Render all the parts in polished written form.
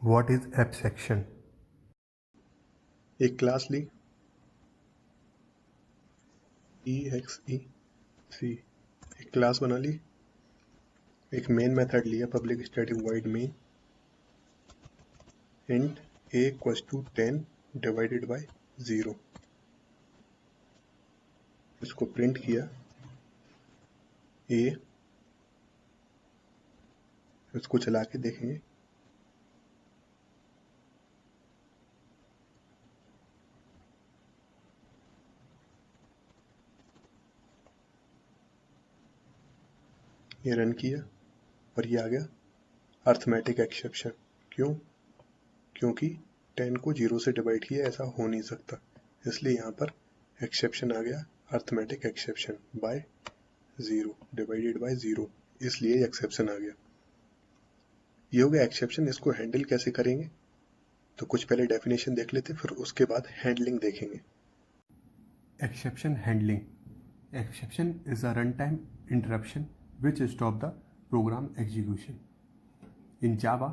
What is abstraction? एक class ली exe, एक क्लास बना ली, एक मेन मेथड लिया public static void main int a equals to 10 divided by 0, इसको प्रिंट किया a, इसको चला के देखेंगे ये रन किया और ये आ गया अर्थमेटिक एक्सेप्शन। क्यों? क्योंकि 10 को 0 से डिवाइड किया ऐसा हो नहीं सकता, इसलिए यहाँ पर एक्सेप्शन आ गया arithmetic exception by 0 divided by 0, इसलिए एक्सेप्शन आ गया। ये हो गया एक्सेप्शन। इसको हैंडल कैसे करेंगे तो कुछ पहले डेफिनेशन देख लेते, फिर उसके बाद हैंडलिंग देखेंगे। Exception handling. Exception is a runtime interruption which stop the program execution. In Java,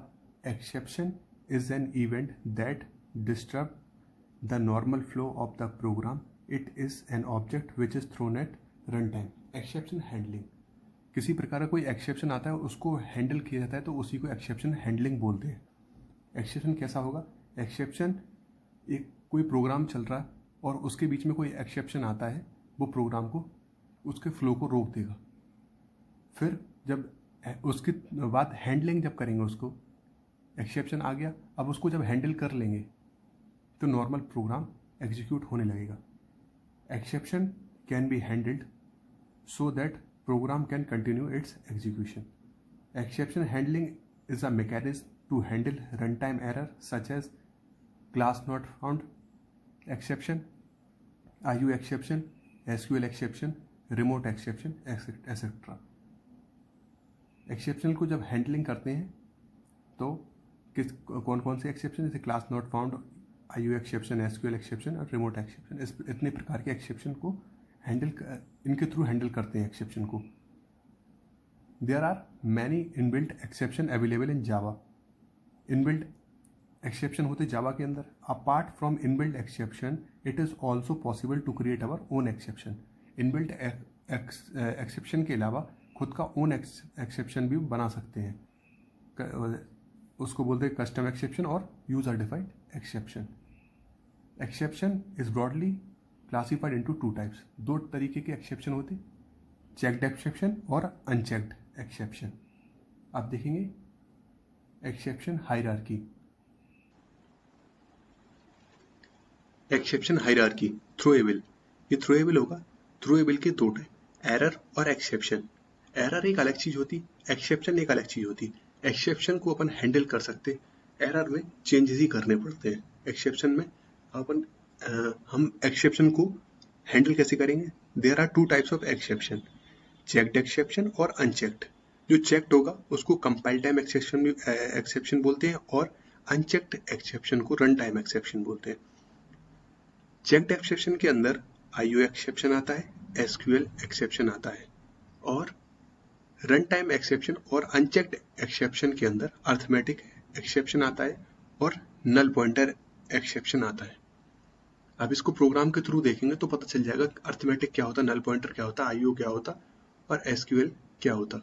exception is an event that disrupts the normal flow of the program. It is an object which is thrown at runtime. Exception handling. किसी प्रकार का कोई exception आता है उसको handle किया जाता है तो उसी को एक्सेप्शन हैंडलिंग बोलते हैं। एक्सेप्शन कैसा होगा? एक्सेप्शन एक कोई प्रोग्राम चल रहा है और उसके बीच में कोई एक्सेप्शन आता है, वो प्रोग्राम को उसके फ्लो को रोक देगा। फिर जब उसके बाद हैंडलिंग जब करेंगे, उसको एक्सेप्शन आ गया, अब उसको जब हैंडल कर लेंगे तो नॉर्मल प्रोग्राम एग्जीक्यूट होने लगेगा। Exception can be handled so that program can continue its execution. Exception handling is a mechanism to handle runtime error such as class not found exception, IO exception, SQL exception, remote exception, etc. Exception को जब handling करते हैं तो कौन कौन से exception, जैसे class not found, IO exception, SQL exception और रिमोट एक्सेप्शन, इतने प्रकार के एक्सेप्शन को इनके थ्रू हैंडल करते हैं एक्सेप्शन को। There are many inbuilt exception available in Java. Inbuilt exception होते जावा के अंदर। Apart from inbuilt exception it is also possible to create our own exception. Inbuilt exception के अलावा खुद का ओन एक्सेप्शन भी बना सकते हैं, उसको बोलते हैं कस्टम एक्सेप्शन और user defined exception. Exception is broadly classified into 2 types. 2 तरीके के एक्सेप्शन होते, चेक्ड एक्सेप्शन और अनचेक्ड एक्सेप्शन। आप देखेंगे exception hierarchy. Exception hierarchy throwable. ये थ्रोएबल होगा। थ्रोएबल के 2 टाइप, एरर और एक्सेप्शन। एरर एक अलग चीज होती, एक्सेप्शन एक अलग चीज होती। एक्सेप्शन को अपन हैंडल कर सकते, एरर में चेंजेस ही करने पड़ते हैं। एक्सेप्शन में अपन हम एक्सेप्शन को हैंडल कैसे करेंगे? There are 2 types of exception, checked exception और अनचेक्ड। जो चेक्ड होगा उसको कंपाइल टाइम एक्सेप्शन बोलते हैं और अनचेक्ड एक्सेप्शन को रन टाइम एक्सेप्शन बोलते हैं। चेक्ड एक्सेप्शन के अंदर IO एक्सेप्शन आता है, SQL एक्सेप्शन आता है, और रन टाइम एक्सेप्शन और अनचेक्ड एक्सेप्शन के अंदर अर्थमेटिक एक्सेप्शन आता है और नल पॉइंटर एक्सेप्शन आता है। अब इसको प्रोग्राम के थ्रू देखेंगे तो पता चल जाएगा अर्थमेटिक क्या होता, नल पॉइंटर क्या होता, IO क्या होता और SQL क्या होता।